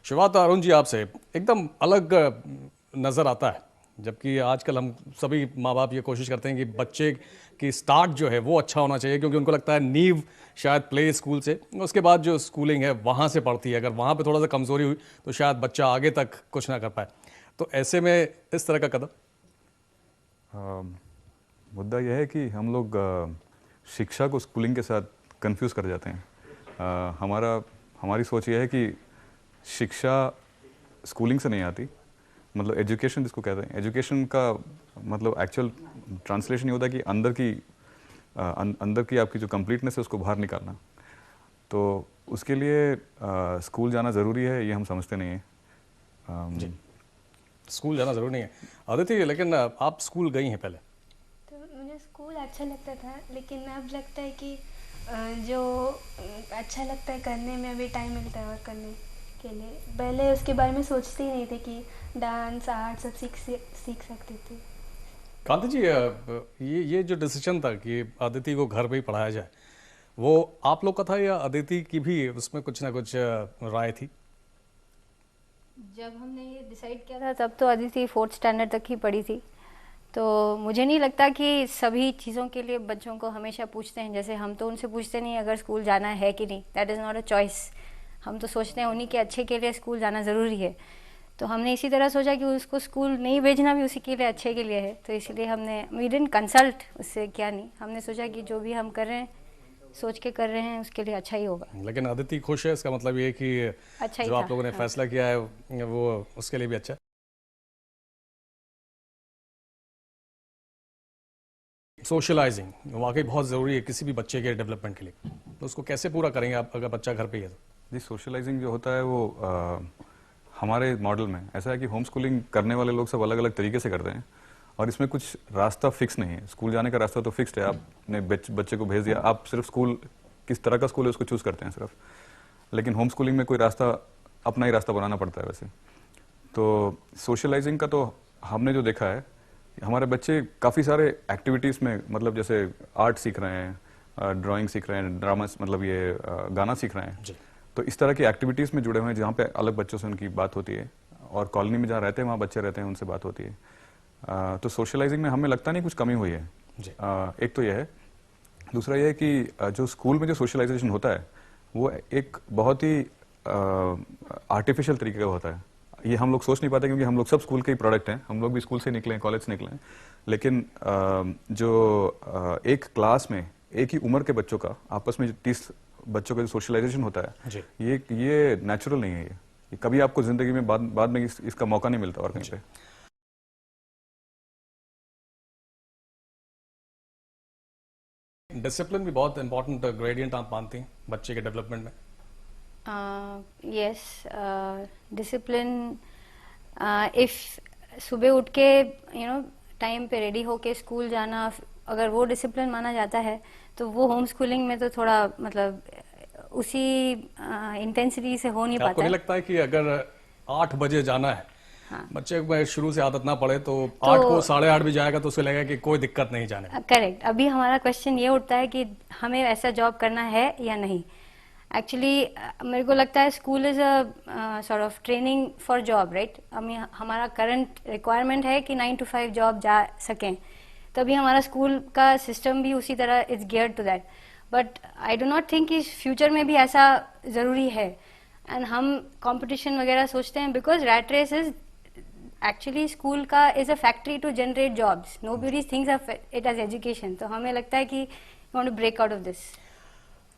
शुरुआत अरुण जी आपसे एकदम अलग नज़र आता है, जबकि आजकल हम सभी माँ बाप ये कोशिश करते हैं कि बच्चे की स्टार्ट जो है वो अच्छा होना चाहिए, क्योंकि उनको लगता है नींव शायद प्ले स्कूल से, उसके बाद जो स्कूलिंग है वहाँ से पड़ती है। अगर वहाँ पे थोड़ा सा कमज़ोरी हुई तो शायद बच्चा आगे तक कुछ ना कर पाए। तो ऐसे में इस तरह का कदम मुद्दा यह है कि हम लोग शिक्षा को स्कूलिंग के साथ कंफ्यूज कर जाते हैं। हमारी सोच यह है कि शिक्षा स्कूलिंग से नहीं आती, मतलब एजुकेशन जिसको कहते हैं, एजुकेशन का मतलब एक्चुअल ट्रांसलेशन ये होता है कि अंदर की आपकी जो कंप्लीटनेस है उसको बाहर निकालना। तो उसके लिए स्कूल जाना ज़रूरी है, ये हम समझते नहीं हैं। जी, स्कूल जाना ज़रूरी नहीं है आदित्य, लेकिन आप स्कूल गई हैं पहले। तो मुझे स्कूल अच्छा लगता था, लेकिन अब लगता है कि जो अच्छा लगता है करने में अभी टाइम मिलता है और करने के लिए, पहले उसके बारे में सोचती ही नहीं थी कि डांस आर्ट सब सीख सकती थी। कांति जी, ये जो डिसीजन था कि अदिति को घर पे ही पढ़ाया जाए, वो आप लोग का था या अदिति की भी उसमें कुछ ना कुछ राय थी? जब हमने ये डिसाइड किया था तब तो अदिति 4th स्टैंडर्ड तक ही पढ़ी थी। तो मुझे नहीं लगता कि सभी चीज़ों के लिए बच्चों को हमेशा पूछते हैं। जैसे हम तो उनसे पूछते नहीं अगर स्कूल जाना है कि नहीं, that is not a choice. हम तो सोचते हैं उन्हीं के अच्छे के लिए स्कूल जाना ज़रूरी है। तो हमने इसी तरह सोचा कि उसको स्कूल नहीं भेजना भी उसी के लिए अच्छे के लिए है। तो इसलिए हमने वी डिडंट कंसल्ट उससे, क्या नहीं, हमने सोचा कि जो भी हम कर रहे हैं सोच के कर रहे हैं उसके लिए अच्छा ही होगा। लेकिन अदिति खुश है, इसका मतलब ये है कि अच्छा ही जो था, आप लोगों ने हाँ। फैसला किया है वो उसके लिए भी अच्छा है। सोशलाइजिंग वाकई बहुत ज़रूरी है किसी भी बच्चे के डेवलपमेंट के लिए, तो उसको कैसे पूरा करेंगे आप अगर बच्चा घर पे ही है तो? जी, सोशलाइजिंग जो होता है वो हमारे मॉडल में ऐसा है कि होम स्कूलिंग करने वाले लोग सब अलग अलग तरीके से करते हैं, और इसमें कुछ रास्ता फिक्स नहीं है। स्कूल जाने का रास्ता तो फिक्स्ड है, आपने बच्चे को भेज दिया, आप सिर्फ स्कूल किस तरह का स्कूल है उसको चूज़ करते हैं सिर्फ। लेकिन होम स्कूलिंग में कोई रास्ता, अपना ही रास्ता बनाना पड़ता है वैसे। तो सोशलाइजिंग का तो हमने जो देखा है, हमारे बच्चे काफ़ी सारे एक्टिविटीज़ में, मतलब जैसे आर्ट सीख रहे हैं, ड्राइंग सीख रहे हैं, ड्रामा मतलब ये गाना सीख रहे हैं। जी, तो इस तरह की एक्टिविटीज़ में जुड़े हुए हैं जहाँ पे अलग बच्चों से उनकी बात होती है, और कॉलोनी में जहाँ रहते हैं वहाँ बच्चे रहते हैं उनसे बात होती है। तो सोशलाइजिंग में हमें लगता नहीं कुछ कमी हुई है। जी। एक तो यह है, दूसरा यह है कि जो स्कूल में जो सोशलाइजेशन होता है वो एक बहुत ही आर्टिफिशियल तरीके का होता है। ये हम लोग सोच नहीं पाते क्योंकि हम लोग सब स्कूल के ही प्रोडक्ट हैं, हम लोग भी स्कूल से निकले हैं, कॉलेज से निकले हैं। लेकिन एक क्लास में एक ही उम्र के बच्चों का आपस में 30 बच्चों का जो सोशलाइजेशन होता है, जी। ये नेचुरल नहीं है। ये कभी आपको जिंदगी में बाद में इसका मौका नहीं मिलता और कहीं पे। डिसिप्लिन भी बहुत इंपॉर्टेंट ग्रेडियंट आप मानती हैं बच्चे के डेवलपमेंट में? Yes, discipline. इफ सुबह उठ के टाइम पे रेडी होके स्कूल जाना, अगर वो डिसिप्लिन माना जाता है तो वो होम स्कूलिंग में तो थोड़ा मतलब उसी इंटेंसिटी से हो नहीं आपको पाता नहीं है। लगता है कि अगर 8 बजे जाना है, हाँ, बच्चे को शुरू से आदत ना पड़े तो तो 8 को 8:30 भी जाएगा तो उसे लगेगा कि कोई दिक्कत नहीं जाने में? करेक्ट। अभी हमारा क्वेश्चन ये उठता है कि हमें ऐसा जॉब करना है या नहीं। एक्चुअली मेरे को लगता है school is a sort of training for job, right. हमारा करंट रिक्वायरमेंट है कि 9 to 5 जॉब जा सकें, तभी हमारा स्कूल का सिस्टम भी उसी तरह is gear to that. But I do not think कि फ्यूचर में भी ऐसा ज़रूरी है। एंड हम कंपटीशन वगैरह सोचते हैं because rat race is actually school का is a factory to generate jobs, nobody thinks of it as education. तो हमें लगता है कि we want to break out of this.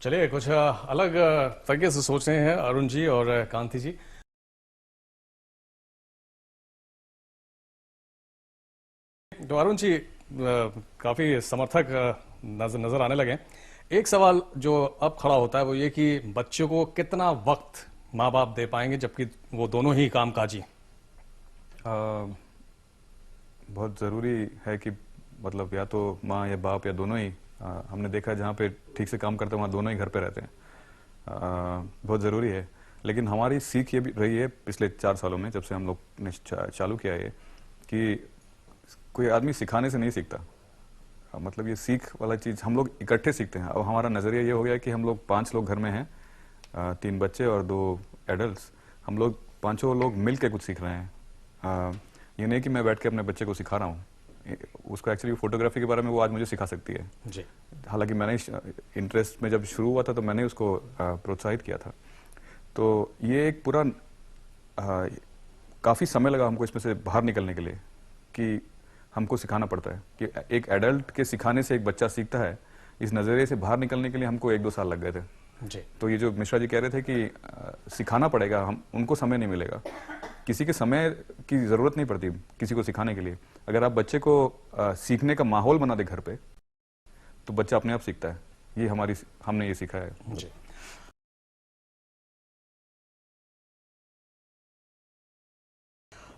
चलिए, कुछ अलग तरीके से सोच रहे हैं अरुण जी और कांति जी। तो अरुण जी काफी समर्थक नजर आने लगे। एक सवाल जो अब खड़ा होता है वो ये कि बच्चों को कितना वक्त माँ बाप दे पाएंगे, जबकि वो दोनों ही कामकाजी हैं? बहुत ज़रूरी है कि मतलब या तो माँ या बाप या दोनों ही, हमने देखा है जहाँ पे ठीक से काम करते हैं वहाँ दोनों ही घर पे रहते हैं। बहुत ज़रूरी है। लेकिन हमारी सीख ये भी रही है पिछले 4 सालों में, जब से हम लोग ने चालू किया है, कि कोई आदमी सिखाने से नहीं सीखता। मतलब ये सीख वाला चीज़ हम लोग इकट्ठे सीखते हैं। अब हमारा नज़रिया ये हो गया कि हम लोग 5 लोग घर में हैं, 3 बच्चे और 2 एडल्ट्स। हम लोग पांचों लोग मिल के कुछ सीख रहे हैं। ये नहीं कि मैं बैठ के अपने बच्चे को सिखा रहा हूँ, उसको एक्चुअली फोटोग्राफी के बारे में वो आज मुझे सिखा सकती है जी। हालांकि मैंने इंटरेस्ट में जब शुरू हुआ था तो मैंने उसको प्रोत्साहित किया था। तो ये एक पूरा काफ़ी समय लगा हमको इसमें से बाहर निकलने के लिए कि हमको सिखाना पड़ता है कि एक एडल्ट के सिखाने से एक बच्चा सीखता है, इस नज़रिए से बाहर निकलने के लिए हमको 1-2 साल लग गए थे जी। तो ये जो मिश्रा जी कह रहे थे कि सिखाना पड़ेगा, हम उनको समय नहीं मिलेगा, किसी के समय की ज़रूरत नहीं पड़ती किसी को सिखाने के लिए। अगर आप बच्चे को सीखने का माहौल बना दे घर पे तो बच्चा अपने आप सीखता है। ये हमने ये सीखा है जी।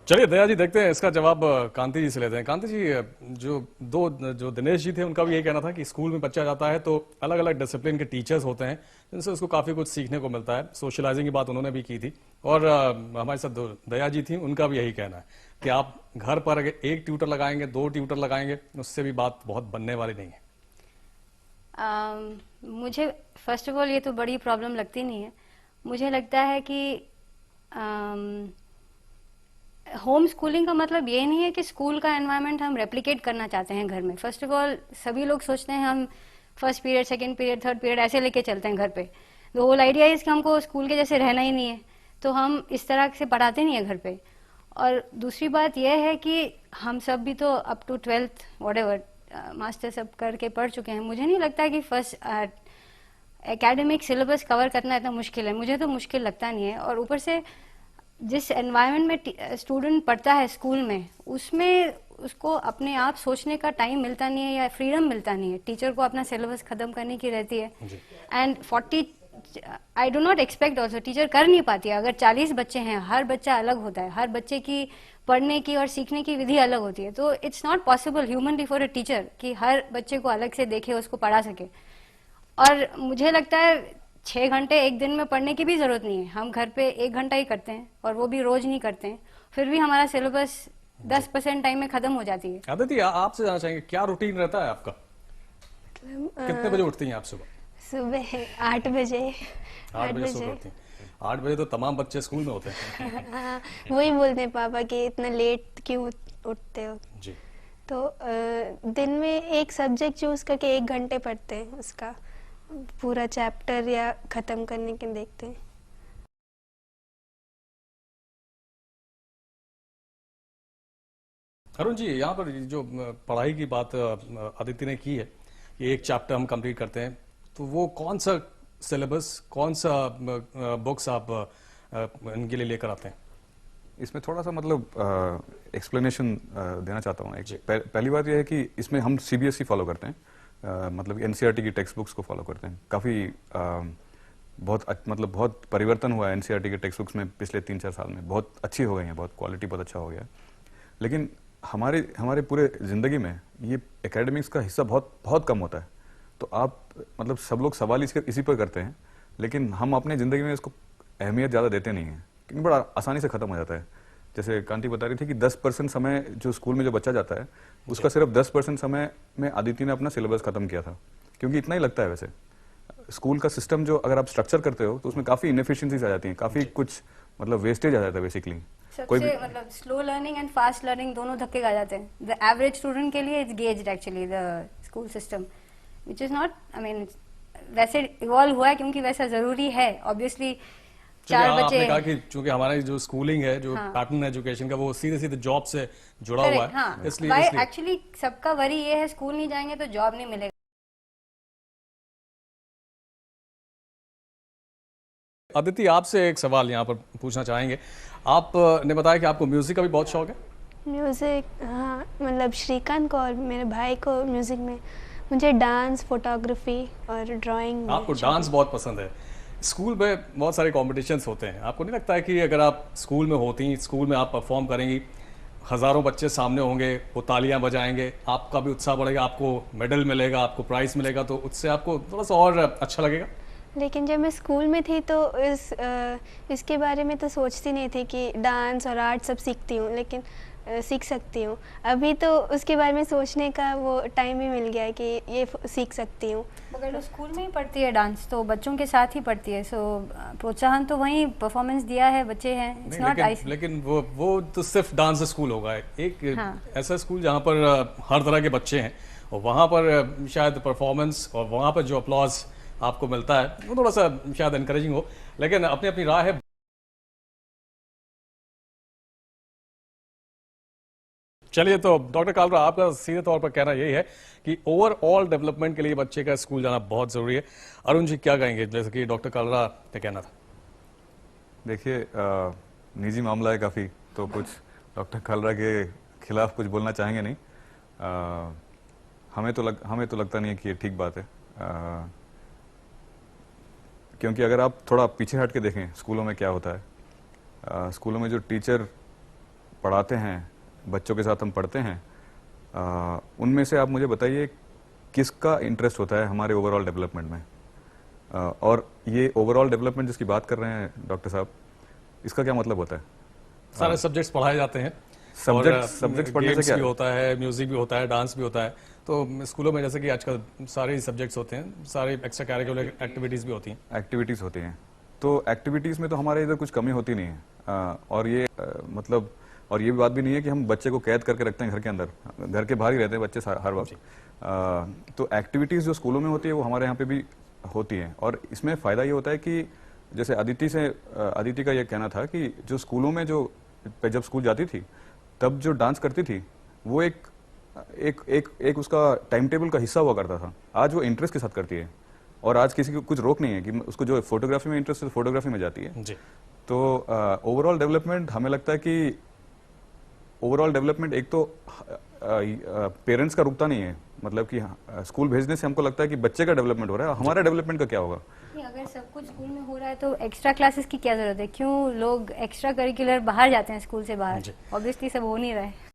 चलिए दया जी, देखते हैं इसका जवाब कांति जी से लेते हैं। कांति जी, जो दिनेश जी थे उनका भी यही कहना था कि स्कूल में बच्चा जाता है तो अलग अलग डिसिप्लिन के टीचर्स होते हैं जिनसे उसको काफ़ी कुछ सीखने को मिलता है। सोशलाइजिंग की बात उन्होंने भी की थी और हमारे साथ दया जी थी, उनका भी यही कहना है कि आप घर पर अगर 1 ट्यूटर लगाएंगे, 2 ट्यूटर लगाएंगे, उससे भी बात बहुत बनने वाली नहीं है। मुझे फर्स्ट ऑफ ऑल ये तो बड़ी प्रॉब्लम लगती नहीं है। मुझे लगता है कि होम स्कूलिंग का मतलब ये नहीं है कि स्कूल का एनवायरनमेंट हम रेप्लिकेट करना चाहते हैं घर में। फर्स्ट ऑफ ऑल सभी लोग सोचते हैं हम first period, second period, third period ऐसे लेके चलते हैं घर पे। द होल आइडिया इज कि हमको स्कूल के जैसे रहना ही नहीं है, तो हम इस तरह से पढ़ाते नहीं है घर पे। और दूसरी बात यह है कि हम सब भी तो up to 12th whatever master सब करके पढ़ चुके हैं। मुझे नहीं लगता कि फर्स्ट एकेडमिक सिलेबस कवर करना इतना मुश्किल है, मुझे तो मुश्किल लगता नहीं है। और ऊपर से जिस एनवायरनमेंट में स्टूडेंट पढ़ता है स्कूल में, उसमें उसको अपने आप सोचने का टाइम मिलता नहीं है या फ्रीडम मिलता नहीं है। टीचर को अपना सिलेबस खत्म करने की रहती है and 40 I do not expect also teacher कर नहीं पाती है। अगर 40 बच्चे हैं, हर बच्चा अलग होता है, हर बच्चे की पढ़ने की और सीखने की विधि अलग होती है, तो it's not possible humanly for a teacher कि हर बच्चे को अलग से देखे, उसको पढ़ा सके। और मुझे लगता है 6 घंटे एक दिन में पढ़ने की भी जरूरत नहीं है। हम घर पे 1 घंटा ही करते हैं और वो भी रोज नहीं करते हैं, फिर भी हमारा सिलेबस 10% टाइम में खत्म हो जाती है। आदिति, आपसे जानना चाहेंगे क्या रूटीन रहता है आपका? कितने बजे उठती हैं आप सुबह? सुबह 8 बजे। 8 बजे सुबह उठती हैं? 8 बजे तो तमाम बच्चे स्कूल में होते हैं। हाँ, वही बोलते हैं पापा कि इतना लेट क्यों उठते हो। जी। तो दिन में एक सब्जेक्ट चूज करके 1 घंटे पढ़ते हैं, उसका पूरा चैप्टर या खत्म करने के देखते हैं। अरुण जी, यहाँ पर जो पढ़ाई की बात आदित्य ने की है कि एक चैप्टर हम कंप्लीट करते हैं, तो वो कौन सा सिलेबस, कौन सा बुक्स आप इनके लिए लेकर आते हैं? इसमें थोड़ा सा मतलब एक्सप्लेनेशन देना चाहता हूँ। पहली बात यह है कि इसमें हम सीबीएसई फॉलो करते हैं, मतलब एनसीईआरटी की टेक्स्ट बुक्स को फॉलो करते हैं। काफ़ी बहुत परिवर्तन हुआ है एनसीईआरटी के टेक्स्ट बुक्स में पिछले 3-4 साल में, बहुत अच्छी हो गई हैं, बहुत क्वालिटी बहुत अच्छा हो गया है। लेकिन हमारे पूरे ज़िंदगी में ये एकेडमिक्स का हिस्सा बहुत बहुत कम होता है। तो आप मतलब सब लोग सवाल इसी पर करते हैं, लेकिन हम अपने ज़िंदगी में इसको अहमियत ज़्यादा देते नहीं हैं क्योंकि बड़ा आसानी से ख़त्म हो जाता है। जैसे कांति बता रही थी कि 10% समय जो स्कूल में जो बच्चा जाता है उसका सिर्फ 10% समय में आदिति ने अपना सिलेबस खत्म किया था, क्योंकि इतना ही लगता है। वैसे स्कूल का सिस्टम जो अगर आप स्ट्रक्चर करते हो तो उसमें काफ़ी इनएफिशिएंसीज आ जाती हैं, काफ़ी कुछ मतलब वेस्टेज आ जाता है बेसिकली। सबसे मतलब slow learning and fast learning दोनों धक्के खा जाते हैं। द एवरेज स्टूडेंट के लिए it's gazed actually the school system which is not, I mean वैसे इवॉल्व हुआ है क्योंकि वैसा जरूरी है ऑब्वियसली। 4 बच्चे आपने कहा कि चूंकि हमारी जो स्कूलिंग है, जो पैटर्न एजुकेशन का, वो सीधे सीधे जॉब से जुड़ा हुआ है। हाँ, इसलिए एक्चुअली सबका वरी ये है, स्कूल नहीं जाएंगे तो जॉब नहीं मिलेगा। अदिति, आपसे एक सवाल यहाँ पर पूछना चाहेंगे। आपने बताया कि आपको म्यूजिक का भी बहुत शौक है। म्यूज़िक, हाँ, मतलब श्रीकांत को और मेरे भाई को म्यूज़िक में। मुझे डांस, फोटोग्राफी और ड्राइंग। आपको डांस बहुत पसंद है। स्कूल में बहुत सारे कॉम्पिटिशन्स होते हैं, आपको नहीं लगता है कि अगर आप स्कूल में होती, स्कूल में आप परफॉर्म करेंगी, हज़ारों बच्चे सामने होंगे, वो तालियां बजाएंगे, आपका भी उत्साह बढ़ेगा, आपको मेडल मिलेगा, आपको प्राइज़ मिलेगा, तो उससे आपको थोड़ा सा और अच्छा लगेगा? लेकिन जब मैं स्कूल में थी तो इसके बारे में तो सोचती नहीं थी कि डांस और आर्ट सब सीखती हूँ, लेकिन सीख सकती हूँ। अभी तो उसके बारे में सोचने का वो टाइम भी मिल गया है कि ये सीख सकती हूँ। अगर वो स्कूल में ही पढ़ती है डांस तो बच्चों के साथ ही पढ़ती है, सो प्रोत्साहन तो वहीं परफॉर्मेंस दिया है, बच्चे हैं, इट्स नहीं, नॉट आइस। लेकिन वो तो सिर्फ डांस स्कूल होगा, एक हाँ। ऐसा स्कूल जहाँ पर हर तरह के बच्चे हैं और वहाँ पर शायद परफॉर्मेंस और वहाँ पर जो अपलॉज आपको मिलता है वो थोड़ा सा शायद इनकरेजिंग हो, लेकिन अपनी अपनी राह है। चलिए, तो डॉक्टर कालरा, आपका सीधे तौर पर कहना यही है कि ओवरऑल डेवलपमेंट के लिए बच्चे का स्कूल जाना बहुत जरूरी है। अरुण जी क्या कहेंगे, जैसे कि डॉक्टर कालरा का कहना था? देखिए, निजी मामला है काफ़ी, तो कुछ डॉक्टर कालरा के खिलाफ कुछ बोलना चाहेंगे नहीं। हमें तो लगता नहीं है कि ये ठीक बात है, क्योंकि अगर आप थोड़ा पीछे हट के देखें स्कूलों में क्या होता है, स्कूलों में जो टीचर पढ़ाते हैं, बच्चों के साथ हम पढ़ते हैं, उनमें से आप मुझे बताइए किसका इंटरेस्ट होता है हमारे ओवरऑल डेवलपमेंट में। और ये ओवरऑल डेवलपमेंट जिसकी बात कर रहे हैं डॉक्टर साहब, इसका क्या मतलब होता है? सारे सब्जेक्ट्स पढ़ाए जाते हैं, सब्जेक्ट्स पढ़ने से गेम्स क्या भी होता है, म्यूजिक भी होता है, डांस भी होता है। तो स्कूलों में जैसे कि आजकल सारे सब्जेक्ट्स होते हैं, सारे एक्स्ट्रा करिकुलर एक्टिविटीज भी होती हैं। एक्टिविटीज़ होती हैं, तो एक्टिविटीज़ में तो हमारे इधर कुछ कमी होती नहीं है। और ये मतलब, और ये बात भी नहीं है कि हम बच्चे को कैद करके रखते हैं घर के अंदर, घर के बाहर ही रहते हैं बच्चे हर वक्त। तो एक्टिविटीज़ जो स्कूलों में होती है वो हमारे यहाँ पे भी होती हैं, और इसमें फ़ायदा ये होता है कि जैसे अदिति का ये कहना था कि जो स्कूलों में जब स्कूल जाती थी तब जो डांस करती थी वो एक उसका टाइम टेबल का हिस्सा हुआ करता था। आज वो इंटरेस्ट के साथ करती है, और आज किसी को कुछ रोक नहीं है कि उसको जो फोटोग्राफी में इंटरेस्ट है फोटोग्राफी में जाती है। जी। तो ओवरऑल डेवलपमेंट हमें लगता है कि ओवरऑल डेवलपमेंट एक तो पेरेंट्स का रुकता नहीं है, मतलब कि स्कूल भेजने से हमको लगता है कि बच्चे का डेवलपमेंट हो रहा है, हमारा डेवलपमेंट का क्या होगा? नहीं, अगर सब कुछ स्कूल में हो रहा है तो एक्स्ट्रा क्लासेस की क्या जरूरत है? क्यों लोग एक्स्ट्रा करिकुलर बाहर जाते हैं स्कूल से बाहर? जी। ऑब्वियसली सब हो नहीं रहा है।